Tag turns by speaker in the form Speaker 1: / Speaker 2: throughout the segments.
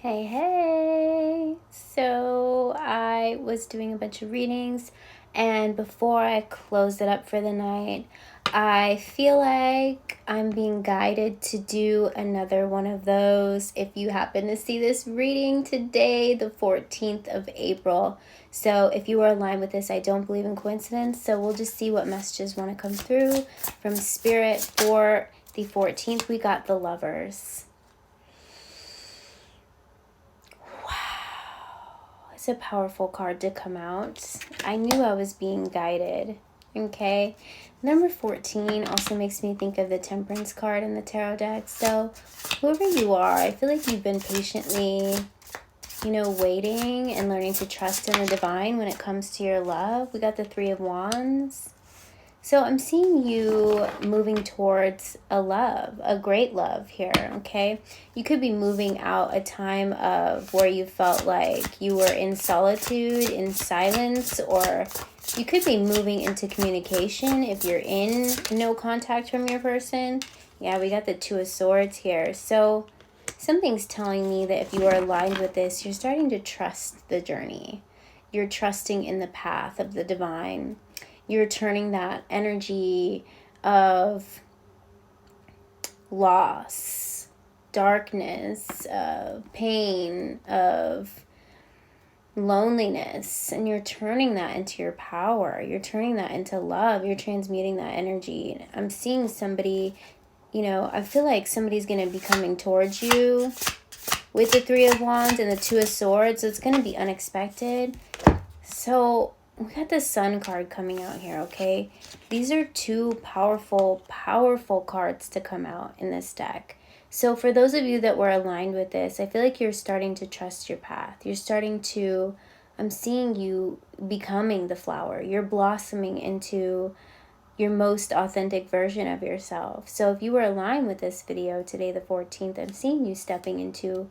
Speaker 1: Hey, hey! So I was doing a bunch of readings, and before I close it up for the night, I feel like I'm being guided to do another one of those. If you happen to see this reading today, the 14th of April. So if you are aligned with this, I don't believe in coincidence. So we'll just see what messages want to come through from Spirit for the 14th. We got the Lovers. It's a powerful card to come out. I knew I was being guided. Okay. Number 14 also makes me think of the Temperance card in the tarot deck. So whoever you are, I feel like you've been patiently, waiting and learning to trust in the divine when it comes to your love. We got the Three of Wands. So I'm seeing you moving towards a love, a great love here, okay? You could be moving out a time of where you felt like you were in solitude, in silence, or you could be moving into communication if you're in no contact from your person. Yeah, we got the Two of Swords here. So something's telling me that if you are aligned with this, you're starting to trust the journey. You're trusting in the path of the divine. You're turning that energy of loss, darkness, of pain, of loneliness, and you're turning that into your power. You're turning that into love. You're transmuting that energy. I'm seeing somebody, I feel like somebody's going to be coming towards you with the Three of Wands and the Two of Swords. So it's going to be unexpected. So we got the Sun card coming out here, okay? These are two powerful, powerful cards to come out in this deck. So for those of you that were aligned with this, I feel like you're starting to trust your path. You're starting to, I'm seeing you becoming the flower. You're blossoming into your most authentic version of yourself. So if you were aligned with this video today, the 14th, I'm seeing you stepping into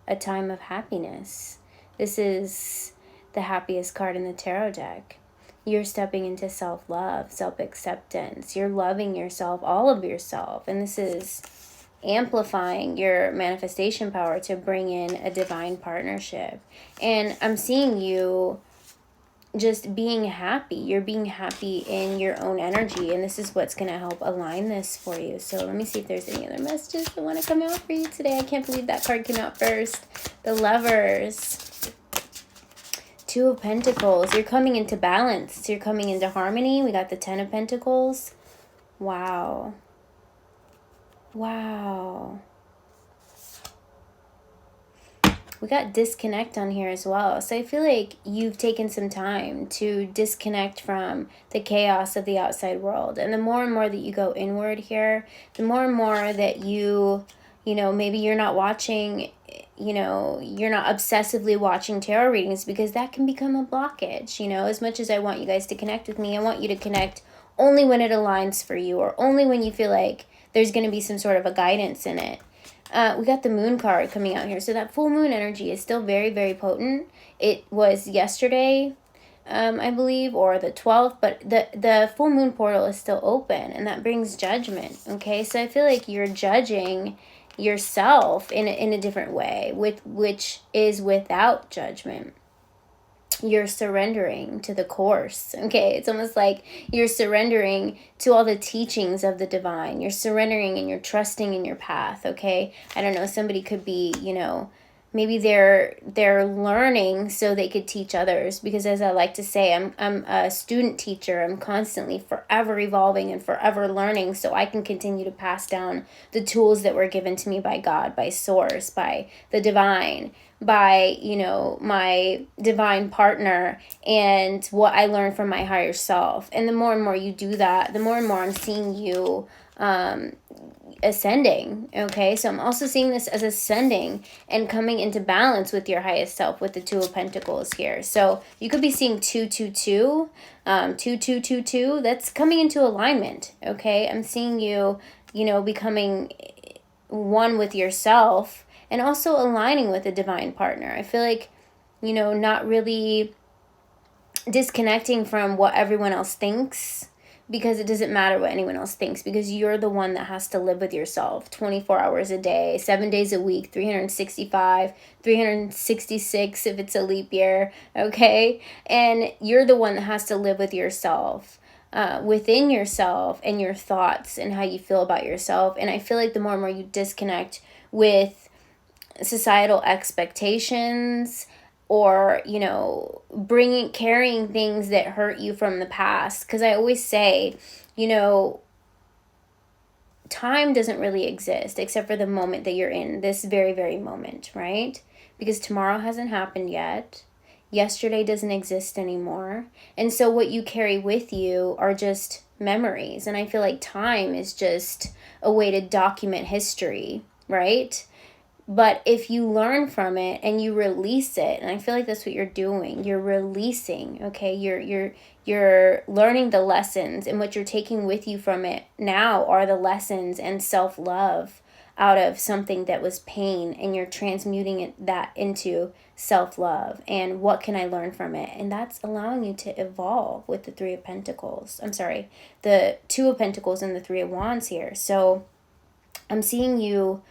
Speaker 1: a time of happiness. This is the happiest card in the tarot deck. You're stepping into self-love, self-acceptance. You're loving yourself, all of yourself. And this is amplifying your manifestation power to bring in a divine partnership. And I'm seeing you just being happy. You're being happy in your own energy. And this is what's going to help align this for you. So let me see if there's any other messages that want to come out for you today. I can't believe that card came out first. The Lovers. Two of Pentacles. You're coming into balance. You're coming into harmony. We got the Ten of Pentacles. Wow. Wow. We got disconnect on here as well. So I feel like you've taken some time to disconnect from the chaos of the outside world. And the more and more that you go inward here, the more and more that you maybe you're not watching, you're not obsessively watching tarot readings, because that can become a blockage. As much as I want you guys to connect with me, I want you to connect only when it aligns for you, or only when you feel like there's going to be some sort of a guidance in it. We got the Moon card coming out here. So that full moon energy is still very, very potent. It was yesterday, I believe, or the 12th, but the full moon portal is still open, and that brings judgment. Okay, so I feel like you're judging yourself in a different way, which is without judgment. You're surrendering to the course. Okay, it's almost like you're surrendering to all the teachings of the divine. You're surrendering and you're trusting in your path. Okay, I don't know, somebody could be, maybe they're learning so they could teach others, because as I like to say, I'm a student teacher. I'm constantly forever evolving and forever learning, so I can continue to pass down the tools that were given to me by God, by source, by the divine, by my divine partner, and what I learned from my higher self. And the more and more you do that, the more and more I'm seeing you ascending. Okay, so I'm also seeing this as ascending and coming into balance with your highest self with the Two of Pentacles here. So you could be seeing 222, 2222. That's coming into alignment. Okay, I'm seeing you, becoming one with yourself, and also aligning with a divine partner. I feel like, not really disconnecting from what everyone else thinks, because it doesn't matter what anyone else thinks, because you're the one that has to live with yourself 24 hours a day, 7 days a week, 365, 366 if it's a leap year, okay? And you're the one that has to live with yourself, within yourself and your thoughts and how you feel about yourself. And I feel like the more and more you disconnect with societal expectations, or, you know, carrying things that hurt you from the past. Because I always say, you know, time doesn't really exist except for the moment that you're in, this very, very moment, right? Because tomorrow hasn't happened yet. Yesterday doesn't exist anymore. And so what you carry with you are just memories. And I feel like time is just a way to document history, right? But if you learn from it and you release it, and I feel like that's what you're doing, you're releasing, okay? You're learning the lessons, and what you're taking with you from it now are the lessons and self-love out of something that was pain, and you're transmuting that into self-love. And what can I learn from it? And that's allowing you to evolve with the Three of Pentacles. I'm sorry, the Two of Pentacles and the Three of Wands here. So I'm seeing you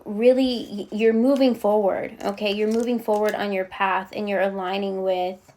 Speaker 1: really, you're moving forward, okay? You're moving forward on your path, and you're aligning with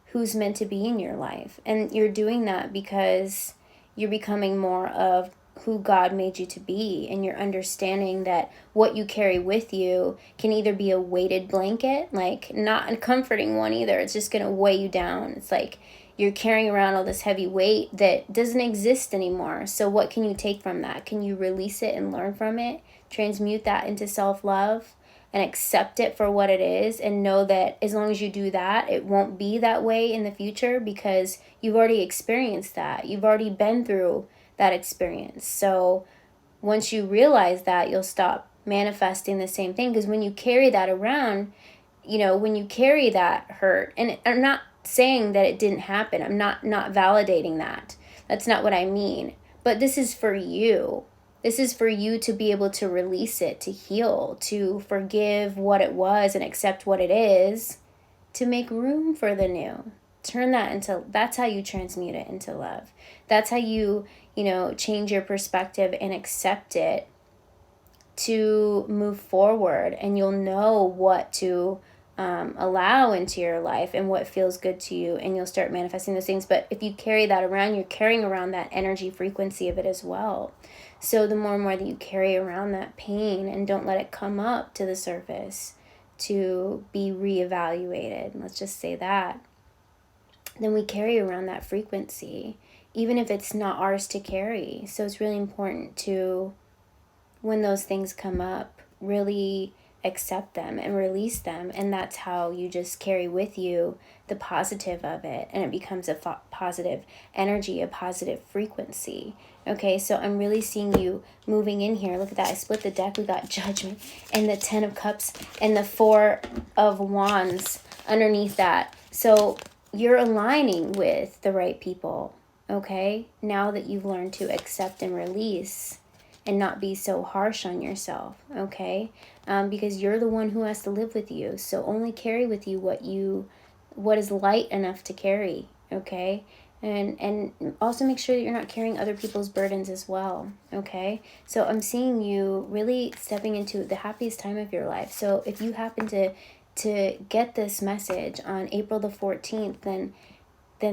Speaker 1: who's meant to be in your life. And you're doing that because you're becoming more of who God made you to be, and you're understanding that what you carry with you can either be a weighted blanket, like not a comforting one either. It's just going to weigh you down. It's like you're carrying around all this heavy weight that doesn't exist anymore. So what can you take from that? Can you release it and learn from it? Transmute that into self-love and accept it for what it is, and know that as long as you do that, it won't be that way in the future, because you've already experienced that. You've already been through that experience. So once you realize that, you'll stop manifesting the same thing. Because when you carry that around, you know, when you carry that hurt, and I'm not saying that it didn't happen. I'm not validating that. That's not what I mean. But this is for you. This is for you to be able to release it, to heal, to forgive what it was and accept what it is, to make room for the new. Turn that into, that's how you transmute it into love. That's how you change your perspective and accept it to move forward. And you'll know what to allow into your life and what feels good to you, and you'll start manifesting those things. But if you carry that around, you're carrying around that energy frequency of it as well. So the more and more that you carry around that pain and don't let it come up to the surface to be reevaluated, let's just say that, then we carry around that frequency, even if it's not ours to carry. So it's really important to, when those things come up, really accept them and release them. And that's how you just carry with you the positive of it, and it becomes a positive energy, a positive frequency. Okay, so I'm really seeing you moving in here. Look at that. I split the deck. We got Judgment and the Ten of Cups and the Four of Wands underneath that. So you're aligning with the right people, okay? Now that you've learned to accept and release and not be so harsh on yourself, okay? Because you're the one who has to live with you. So only carry with you what is light enough to carry, okay? And also make sure that you're not carrying other people's burdens as well, okay? So I'm seeing you really stepping into the happiest time of your life. So if you happen to get this message on April the 14th, then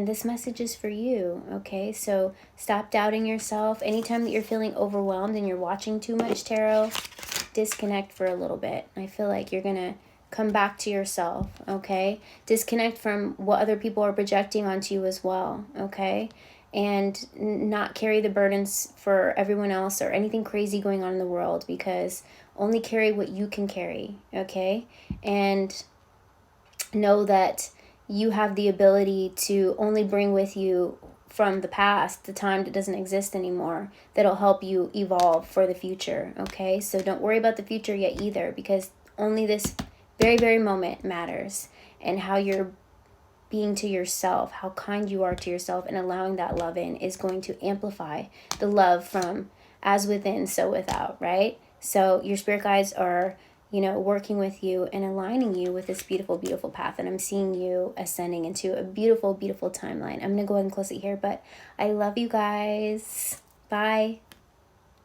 Speaker 1: this message is for you, okay? So stop doubting yourself. Anytime that you're feeling overwhelmed and you're watching too much tarot, disconnect for a little bit. I feel like you're going to come back to yourself, okay? Disconnect from what other people are projecting onto you as well, okay? And not carry the burdens for everyone else or anything crazy going on in the world, because only carry what you can carry, okay? And know that you have the ability to only bring with you from the past, the time that doesn't exist anymore, that'll help you evolve for the future, okay? So don't worry about the future yet either, because only this very, very moment matters, and how you're being to yourself, how kind you are to yourself, and allowing that love in is going to amplify the love from as within, so without, right? So your spirit guides are you know, working with you and aligning you with this beautiful, beautiful path. And I'm seeing you ascending into a beautiful, beautiful timeline. I'm going to go ahead and close it here, but I love you guys. Bye.